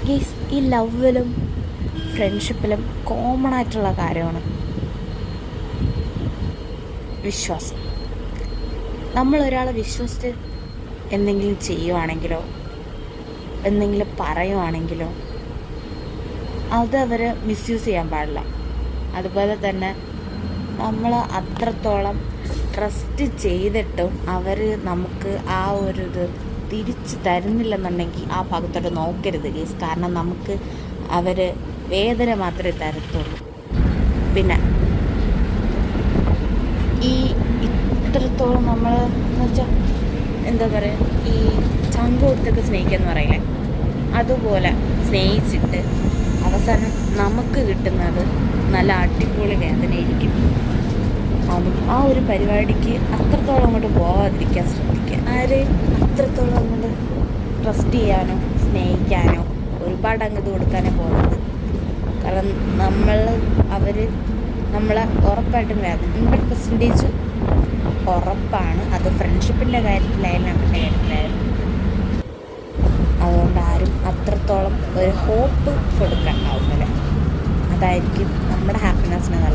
ഗീസ് ഈ ലവിലും ഫ്രണ്ട്ഷിപ്പിലും കോമൺ ആയിട്ടുള്ള കാര്യമാണ് വിശ്വാസം. നമ്മളൊരാളെ വിശ്വസിച്ച് എന്തെങ്കിലും ചെയ്യുവാണെങ്കിലോ എന്തെങ്കിലും പറയുവാണെങ്കിലോ അതവർ മിസ്യൂസ് ചെയ്യാൻ പാടില്ല. അതുപോലെ തന്നെ നമ്മൾ അത്രത്തോളം ട്രസ്റ്റ് ചെയ്തിട്ടും അവർ നമുക്ക് ആ ഒരു ഇത് തിരിച്ച് തരുന്നില്ലെന്നുണ്ടെങ്കിൽ ആ ഭാഗത്തോട്ട് നോക്കരുത് ഗീസ്. കാരണം നമുക്ക് അവർ വേദന മാത്രമേ തരത്തുള്ളൂ. പിന്നെ ഈ ഇത്രത്തോളം നമ്മൾ എന്ന് വെച്ചാൽ എന്താ പറയുക, ഈ ചങ്ക് കൊടുത്തൊക്കെ സ്നേഹിക്കുകയെന്ന് പറയില്ലേ, അതുപോലെ സ്നേഹിച്ചിട്ട് അവസാനം നമുക്ക് കിട്ടുന്നത് നല്ല അടിപൊളി വേദനയായിരിക്കും. അതും ആ ഒരു പരിപാടിക്ക് അത്രത്തോളം അങ്ങോട്ട് പോകാതിരിക്കാൻ ശ്രദ്ധിക്കുക. ആരെയും അത്രത്തോളം അങ്ങോട്ട് ട്രസ്റ്റ് ചെയ്യാനോ സ്നേഹിക്കാനോ ഒരുപാട് അങ്ങ് ഇത് കൊടുക്കാനോ പോകരുത്. കാരണം അവർ നമ്മളെ ഉറപ്പായിട്ടും 100% ഉറപ്പാണ്. അത് ഫ്രണ്ട്ഷിപ്പിൻ്റെ കാര്യത്തിലായാലും നമ്മുടെ കാര്യത്തിലായാലും. അതുകൊണ്ട് ആരും അത്രത്തോളം ഒരു ഹോപ്പ് കൊടുക്കണ്ടാവുന്നില്ല. അതായിരിക്കും നമ്മുടെ ഹാപ്പിനെസ്സിന് നല്ലത്.